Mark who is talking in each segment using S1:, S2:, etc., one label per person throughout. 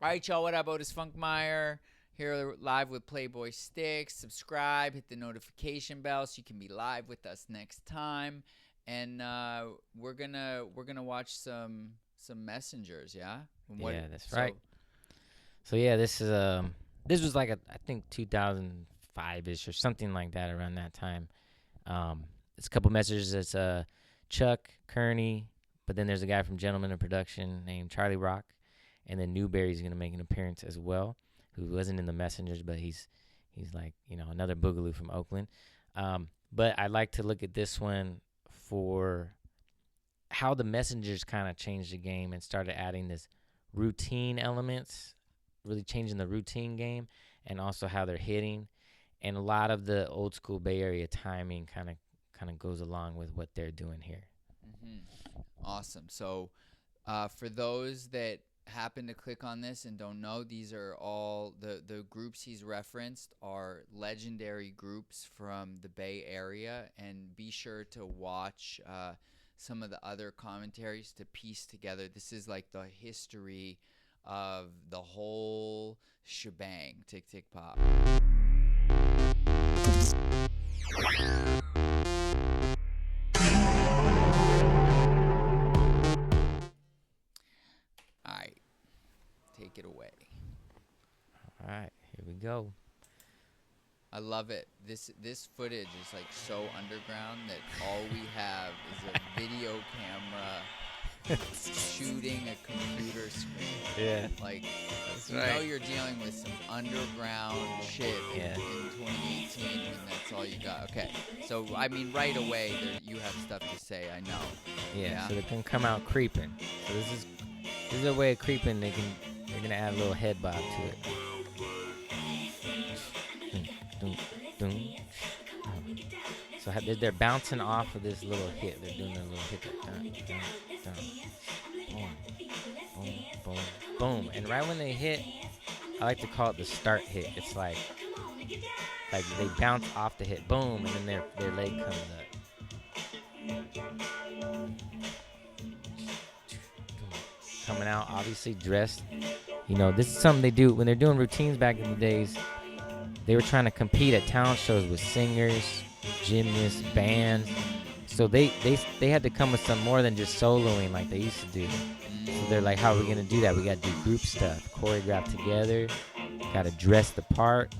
S1: All right, y'all. What up? Otis Funkmeyer here live with Playboy Sticks. Subscribe, hit the notification bell so you can be live with us next time. And we're gonna watch some messengers. Yeah.
S2: Yeah, that's right. So yeah, this was like I think 2005ish or something like that, around that time. It's a couple messages. It's Chuck Kearney, but then there's a guy from Gentleman in Production named Charlie Rock, and then Newberry's gonna make an appearance as well, who wasn't in the messengers, but he's like, another boogaloo from Oakland. But I like to look at this one for how the messengers kind of changed the game and started adding this routine elements, really changing the routine game, and also how they're hitting. And a lot of the old school Bay Area timing kind of goes along with what they're doing here.
S1: Awesome. So, for those that happen to click on this and don't know, these are all the groups he's referenced are legendary groups from the Bay Area, and be sure to watch some of the other commentaries to piece together. This is like the history of the whole shebang. Tick tick pop. All right, take it away.
S2: All right, here we go.
S1: I love it. This footage is like so underground that all we have is a video camera shooting a computer screen.
S2: Yeah.
S1: Like,
S2: That's
S1: you
S2: right.
S1: know you're dealing with some underground shit
S2: Yeah.
S1: in 2018 when that's all you got. Okay, so I mean, right away you have stuff to say. I know.
S2: Yeah, so they can come out creeping. So this is a way of creeping. They're gonna add a little head bob to it. Dun, dun, dun. So they're bouncing off of this little hit. They're doing a little hit. Dun, dun, dun. Boom, boom, boom, boom. And right when they hit, I like to call it the start hit. It's like they bounce off the hit, boom, and then their leg comes up. Coming out, obviously dressed. This is something they do when they're doing routines back in the days. They were trying to compete at talent shows with singers, gymnasts, bands. So they had to come with some more than just soloing like they used to do. So they're like, how are we going to do that? We got to do group stuff, choreograph together, got to dress the part,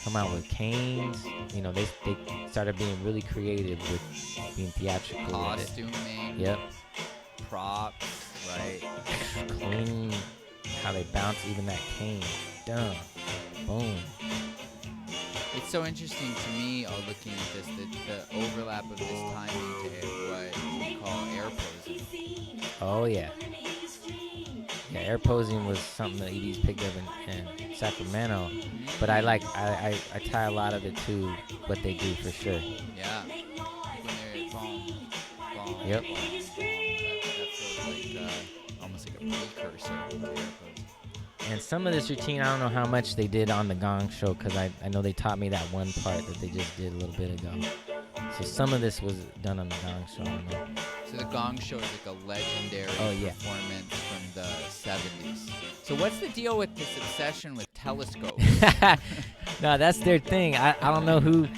S2: come out with canes. They started being really creative with being theatrical.
S1: Costuming.
S2: Yep.
S1: Props. Right.
S2: Clean. How they bounce even that cane. Dun. Boom.
S1: It's so interesting to me, looking at this, the overlap of this timing to what we call air posing.
S2: Oh, yeah. Yeah, air posing was something the EDs picked up in Sacramento. But I tie a lot of it to what they do for sure.
S1: Yeah. When they're boom.
S2: Yep.
S1: That feels like almost like a precursor to air posing.
S2: And some of this routine, I don't know how much they did on the Gong Show, because I know they taught me that one part that they just did a little bit ago. So some of this was done on the Gong Show. I don't know.
S1: So the Gong Show is like a legendary performance from the 70s. So what's the deal with this obsession with telescopes?
S2: No, that's their thing. I don't know who,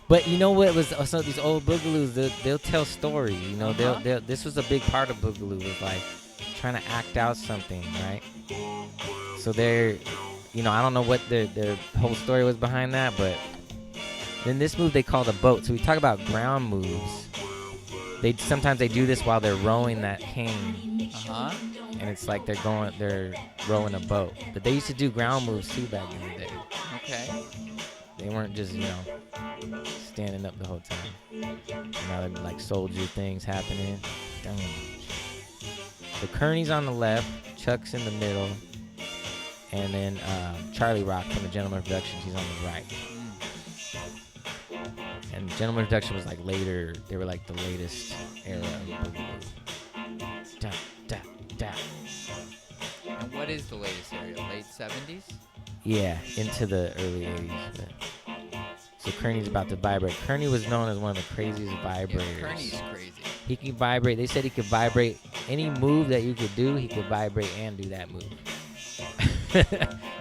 S2: but you know what was also these old boogaloos, they'll tell stories. They'll this was a big part of boogaloo, was like trying to act out something, right? So they're, I don't know what their whole story was behind that, but then this move they call the boat. So we talk about ground moves. Sometimes they do this while they're rowing that cane. And it's like they're rowing a boat. But they used to do ground moves too back in the day.
S1: Okay.
S2: They weren't just, standing up the whole time. Now they're like soldier things happening. Dun. So Kearney's on the left, Chuck's in the middle, and then Charlie Rock from the Gentleman Productions, he's on the right. And Gentleman Production was like later, they were like the latest era of boogaloo. Da, da, da.
S1: And what is the latest area? Late 70s?
S2: Yeah, into the early 80s. So Kearney's about to vibrate. Kearney was known as one of the craziest vibrators.
S1: Yeah, Kearney's crazy.
S2: He can vibrate. They said he could vibrate any move that you could do. He could vibrate and do that move.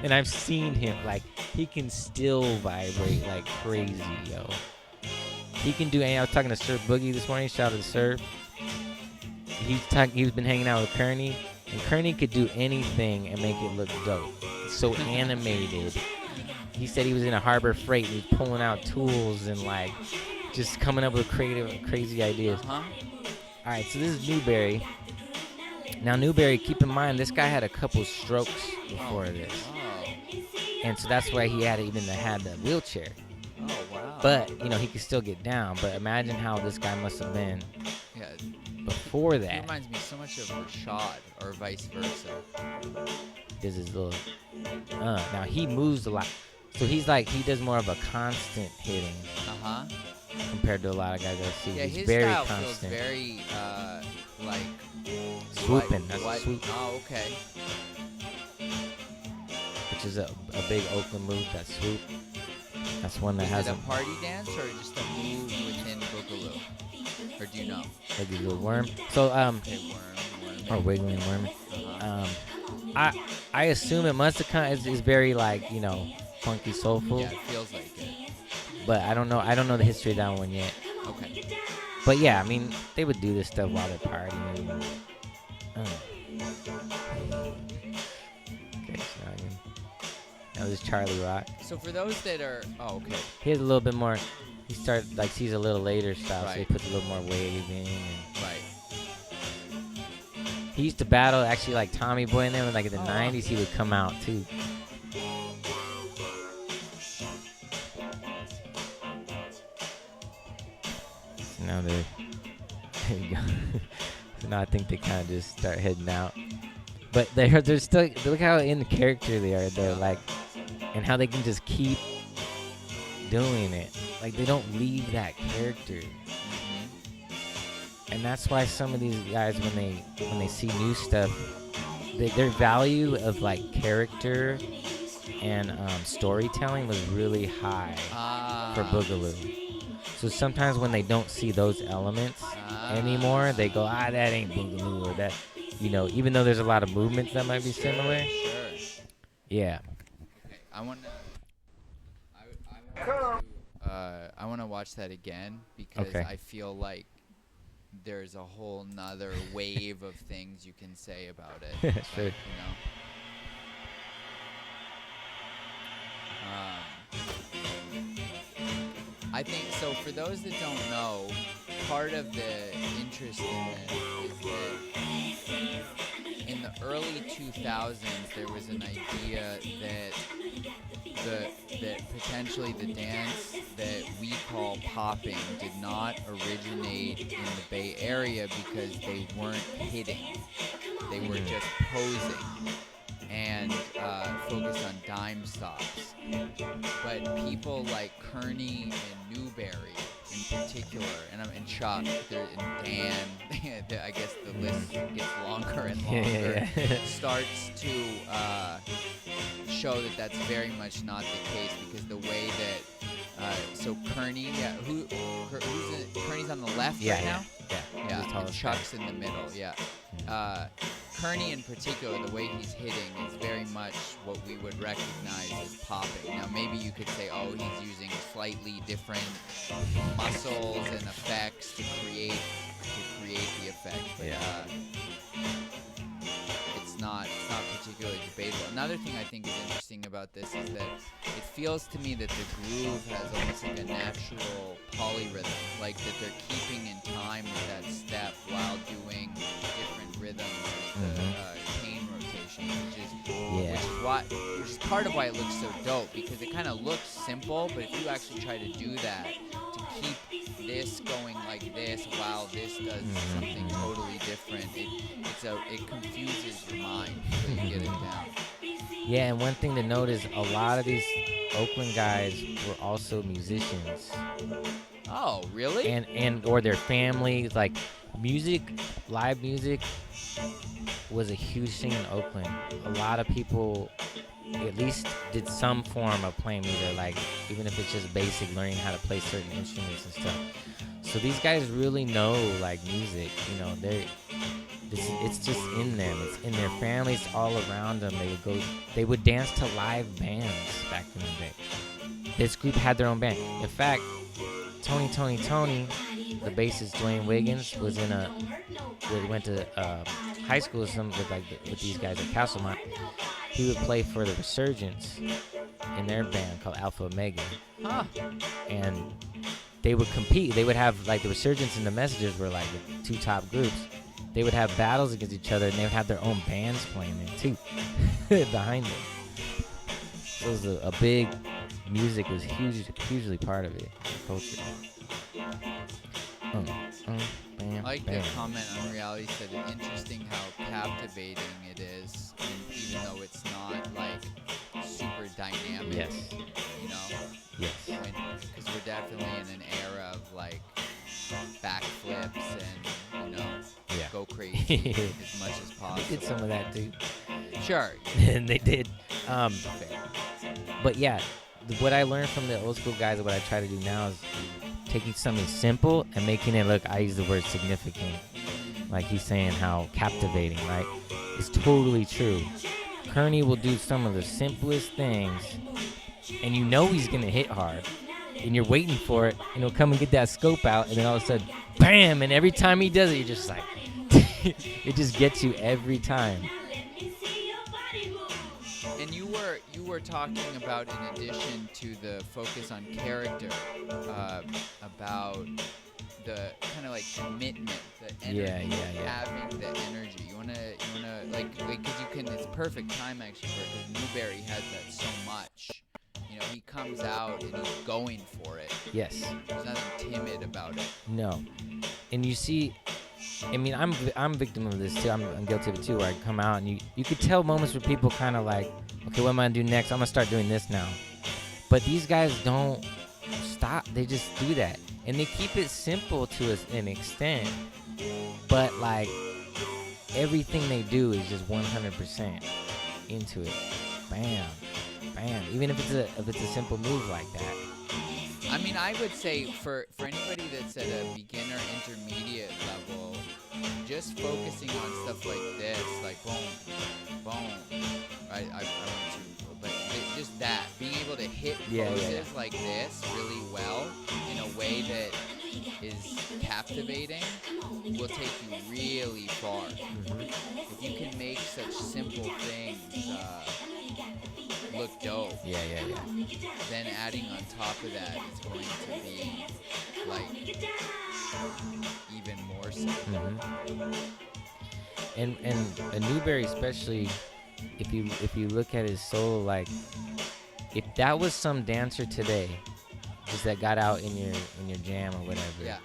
S2: And I've seen him, like, he can still vibrate like crazy, yo. He can do. I was talking to Surf Boogie this morning. Shout out to Surf. He's been hanging out with Kearney, and Kearney could do anything and make it look dope. It's so animated. He said he was in a Harbor Freight and he's pulling out tools and like just coming up with crazy ideas. All right, so this is Newberry. Now Newberry, keep in mind this guy had a couple strokes before this, and so that's why he had the wheelchair.
S1: Oh wow!
S2: But you know he could still get down. But imagine how this guy must have been.
S1: Yeah.
S2: Before that.
S1: He reminds me so much of Rashad, or vice versa.
S2: This is little. Now he moves a lot, so he does more of a constant hitting. Compared to a lot of guys I see.
S1: Yeah,
S2: he's
S1: his
S2: very
S1: style
S2: constant.
S1: feels very like
S2: swooping. That's a swoop.
S1: Oh, okay.
S2: Which is a big Oakland move. That swoop. That's one that has
S1: a party dance or just a move within Boogaloo? Or do you know?
S2: Like a little worm. So
S1: okay, worm.
S2: Or wiggling worm. I assume it must have come. It's very like, you know, funky soulful.
S1: Yeah, it feels like it.
S2: But I don't know the history of that one yet.
S1: Okay.
S2: But yeah, I mean, they would do this stuff while they're partying. Okay, so that was Charlie Rock.
S1: So for those that are, okay.
S2: He has a little bit more. He started like he's a little later style,
S1: right.
S2: so he puts a little more wave in.
S1: Right.
S2: He used to battle actually like Tommy Boy in there, like in the '90s. He would come out too. So now there you go. So now I think they kind of just start heading out, but they're still. Look how in character they are. They're like, and how they can just keep doing it. Like they don't leave that character. And that's why some of these guys, when they see new stuff, their value of like character and storytelling was really high for Boogaloo. So sometimes when they don't see those elements anymore, they go, that ain't Boogaloo, or that, you know, even though there's a lot of movements that might be similar.
S1: Sure.
S2: Yeah.
S1: Okay, I want to watch that again because I feel like there's a whole nother wave of things you can say about it.
S2: Sure.
S1: Like, you know. I think so. For those that don't know, part of the interest in this is that in the early 2000s there was an idea that potentially the dance that we call popping did not originate in the Bay Area because they weren't hitting. They were just posing and focused on dime stops. But people like Kearney and Newberry in particular, and Chuck, and Dan, I guess the list gets longer and longer, starts to show that that's very much not the case, because the way that so Kearney, Kearney's on the left right now? Yeah, and Chuck's in the middle, Kearney in particular, the way he's hitting is very much what we would recognize as popping. Now maybe you could say, he's using slightly different muscles and effects to create the effect, but it's not particularly debatable. Another thing I think is interesting about this is that it feels to me that the groove has almost like a natural polyrhythm, like that they're keeping in time with that step while doing different rhythms with the cane rotation, which is part of why it looks so dope, because it kind of looks simple, but if you actually try to do that, to keep this going like this while this does something totally different, it confuses your mind until you get it down.
S2: Yeah, and one thing to note is a lot of these Oakland guys were also musicians.
S1: Oh, really?
S2: And or their families, like live music was a huge thing in Oakland. A lot of people at least did some form of playing music, like even if it's just basic, learning how to play certain instruments and stuff. So these guys really know like music, you know, It's just in them. It's in their families all around them. They would dance to live bands back in the day. This group had their own band. In fact, Tony, the bassist Dwayne Wiggins went to high school with these guys at Castlemont. He would play for the Resurgence in their band called Alpha Omega.
S1: Huh.
S2: And they would compete. They would have, like, the Resurgence and the Messengers were like the two top groups. They would have battles against each other, and they would have their own bands playing there too, behind them. So it was a big music was hugely part of it, culture.
S1: I like the comment on Reality said it interesting how captivating it is, and even though it's not like super dynamic.
S2: Yes.
S1: You know.
S2: Yes.
S1: Because we're definitely in an era of like backflips and go crazy as much as possible.
S2: They did some of that too.
S1: Sure.
S2: And they did.
S1: Fair.
S2: But yeah, what I learned from the old school guys and what I try to do now is taking something simple and making it look, I use the word significant. Like he's saying how captivating, right? It's totally true. Kearney will do some of the simplest things, and you know he's going to hit hard, and you're waiting for it, and he'll come and get that scope out, and then all of a sudden, bam, and every time he does it, you're just like, it just gets you every time.
S1: And you were talking about, in addition to the focus on character, about the kind of like commitment, the energy, having the energy. You wanna like because you can. It's perfect time actually for it, because Newberry has that so much. You know, he comes out and he's going for it.
S2: Yes.
S1: There's nothing timid about it.
S2: No. And you see, I mean, I'm a victim of this too. I'm guilty of it too, where I come out and you could tell moments where people kind of like, okay, what am I gonna do next? I'm gonna start doing this now. But these guys don't stop. They just do that, and they keep it simple to an extent. But like everything they do is just 100% into it. Bam, bam. Even if it's a simple move like that.
S1: I mean, I would say for anybody that's at a beginner intermediate level, just focusing on stuff like this, like boom, boom. I want to, but just that, being able to hit poses like this really well in a way that is captivating will take you really far.
S2: Mm-hmm.
S1: If you can make such simple things look dope.
S2: Yeah.
S1: Then adding on top of that is going to be like even more so.
S2: Mm-hmm. And Newberry, especially if you look at his solo, like if that was some dancer today, just that got out in your jam or whatever,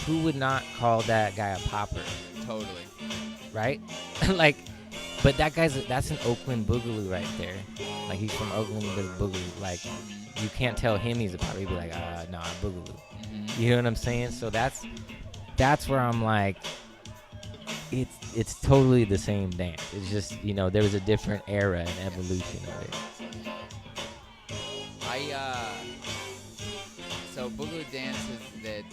S2: who would not call that guy a popper?
S1: Totally.
S2: Right? Like, but that's an Oakland boogaloo right there. Like he's from Oakland, does boogaloo. Like you can't tell him he's a popper. He'd be like, nah, boogaloo.
S1: Mm-hmm.
S2: You know what I'm saying? So that's where I'm like, it's totally the same dance. It's just, there was a different era and evolution of it.
S1: So boogaloo dance is that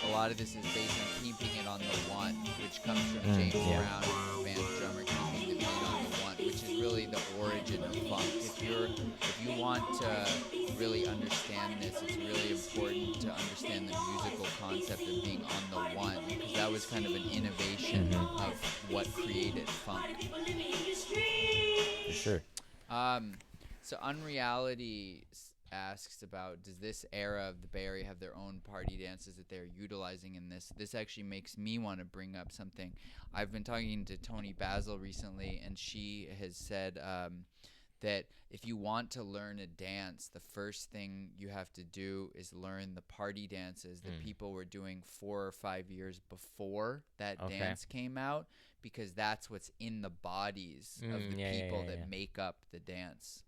S1: a lot of this is based on keeping it on the one, which comes from James Brown, his band's drummer, keeping the beat on the one, which is really the origin of funk. If you want to really understand this, it's really important to understand the musical concept of being on the one, because that was kind of an innovation of what created funk.
S2: For sure.
S1: So Unreality asks about, does this era of the Bay Area have their own party dances that they're utilizing in this? This actually makes me want to bring up something. I've been talking to Tony Basil recently, and she has said that if you want to learn a dance, the first thing you have to do is learn the party dances that people were doing 4 or 5 years before that dance came out, because that's what's in the bodies of the people that make up the dance.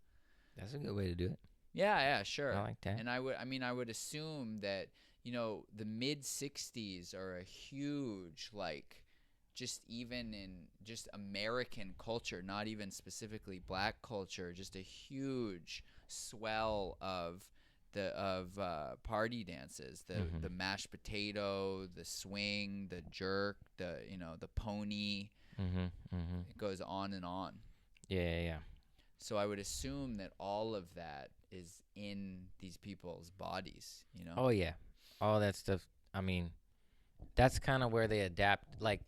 S2: That's a good way to do it.
S1: Yeah, sure.
S2: I like that.
S1: And I would assume that, the mid 60s are a huge, like, just even in just American culture, not even specifically black culture, just a huge swell of party dances, the mashed potato, the swing, the jerk, the pony,
S2: Mhm. Mhm.
S1: It goes on and on.
S2: Yeah.
S1: So I would assume that all of that is in these people's bodies, you know?
S2: Oh yeah. All that stuff. I mean, that's kind of where they adapt. Like,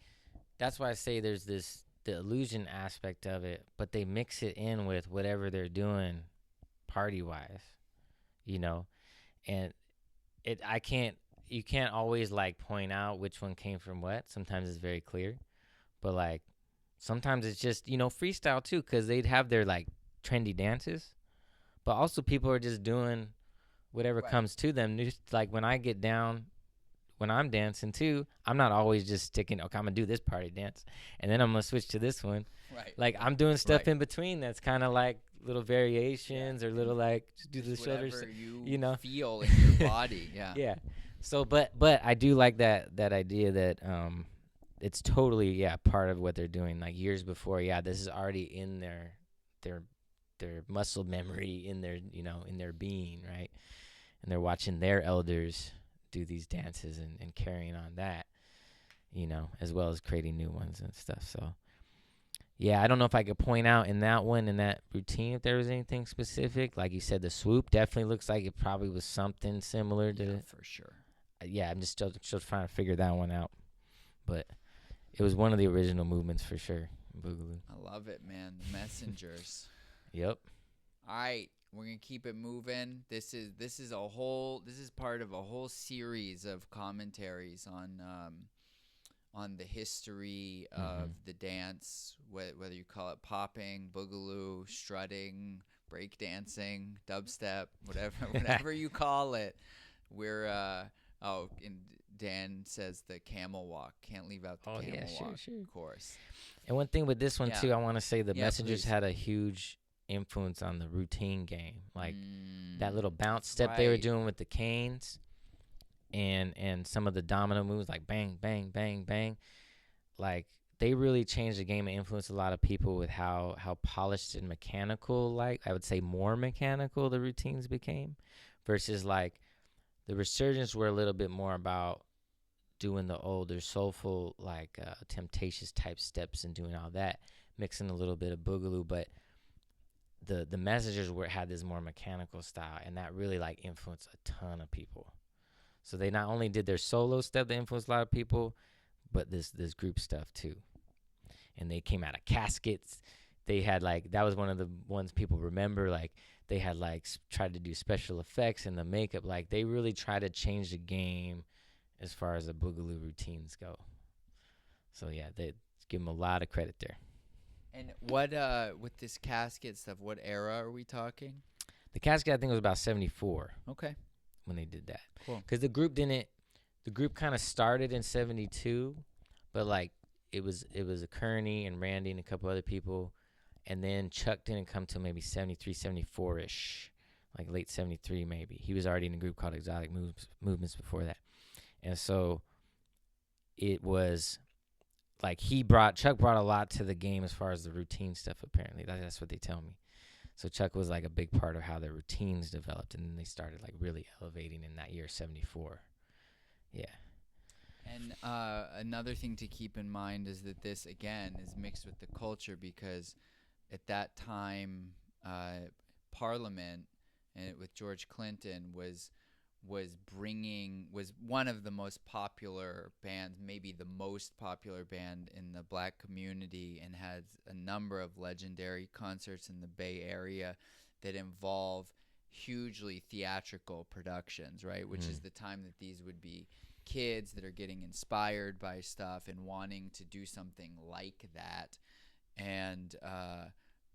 S2: that's why I say there's the illusion aspect of it, but they mix it in with whatever they're doing party wise, you know. And it I can't you can't always like point out which one came from what. Sometimes it's very clear, but like sometimes it's just, freestyle too, cuz they'd have their like trendy dances, but also people are just doing whatever
S1: Right.
S2: comes to them. Just like when I get down, when I'm dancing too, I'm not always just sticking, okay, I'm gonna do this party dance and then I'm gonna switch to this one.
S1: Right.
S2: Like I'm doing stuff
S1: Right.
S2: in between that's kind of like little variations or little like just do the
S1: Just
S2: shoulders,
S1: whatever you
S2: you know.
S1: feel in your body. Yeah.
S2: Yeah. So, but I do like that idea that it's totally part of what they're doing. Like years before, this is already in their their muscle memory, in their in their being, right? And they're watching their elders do these dances and carrying on that, as well as creating new ones and stuff. So yeah, I don't know if I could point out in that one, in that routine, if there was anything specific. Like you said, the swoop definitely looks like it probably was something similar to.
S1: Yeah, for sure.
S2: Yeah, I'm just still trying to figure that one out. But it was one of the original movements for sure, Boogaloo.
S1: I love it, man. The Messengers.
S2: Yep.
S1: All right, we're gonna keep it moving. This is part of a whole series of commentaries on the history of the dance, whether you call it popping, boogaloo, strutting, breakdancing, dubstep, whatever you call it. We're and Dan says the camel walk. Can't leave out the camel walk,
S2: sure.
S1: of course.
S2: And one thing with this one too, I want to say the Messengers
S1: please.
S2: had a huge influence on the routine game, like that little bounce step they were doing with the canes, and some of the domino moves like bang, bang, bang, bang. Like they really changed the game and influenced a lot of people with how polished and mechanical, like I would say more mechanical the routines became, versus like the Resurgence were a little bit more about doing the older soulful like Temptations type steps and doing all that, mixing a little bit of boogaloo, but the Messengers had this more mechanical style, and that really like influenced a ton of people. So they not only did their solo stuff that influenced a lot of people, but this group stuff too. And they came out of caskets. They had like, that was one of the ones people remember, like they had like tried to do special effects and the makeup. Like they really tried to change the game as far as the boogaloo routines go. So yeah, they give them a lot of credit there.
S1: And what with this casket stuff, what era are we talking?
S2: The casket I think was about 74.
S1: Okay.
S2: When they did that.
S1: Cool.
S2: Because the group kind of started in 72, but like it was a Kearney and Randy and a couple other people, and then Chuck didn't come till maybe 73, 74-ish, like late 73 maybe. He was already in a group called Exotic Movements before that. And so it was like Chuck brought a lot to the game as far as the routine stuff, apparently. That's what they tell me. So Chuck was like a big part of how their routines developed, and then they started like really elevating in that year, 74. Yeah.
S1: And another thing to keep in mind is that this, again, is mixed with the culture, because at that time, Parliament, and with George Clinton, was one of the most popular bands, maybe the most popular band in the black community, and has a number of legendary concerts in the Bay Area that involve hugely theatrical productions, right? Which is the time that these would be kids that are getting inspired by stuff and wanting to do something like that. And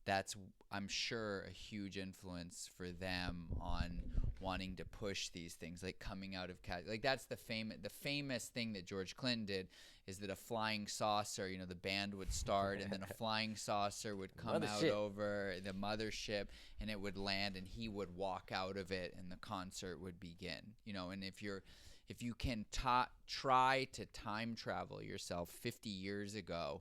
S1: that's, I'm sure, a huge influence for them on wanting to push these things, like coming out of like that's the famous thing that George Clinton did, is that a flying saucer, the band would start and then a flying saucer would come out over the mothership and it would land and he would walk out of it and the concert would begin. And if you can try to time travel yourself 50 years ago,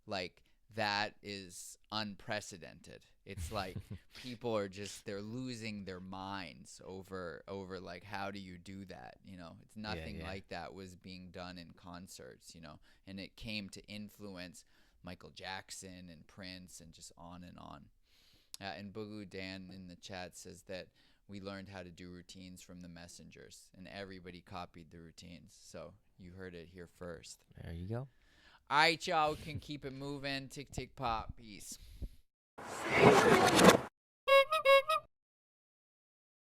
S1: like that is unprecedented. It's like people are they're losing their minds over like, how do you do that? It's nothing like that was being done in concerts, and it came to influence Michael Jackson and Prince and just on and on. And Boogaloo Dan in the chat says that we learned how to do routines from the messengers, and everybody copied the routines. So you heard it here first.
S2: There you go.
S1: All right, y'all, we can keep it moving. Tick, tick, pop. Peace.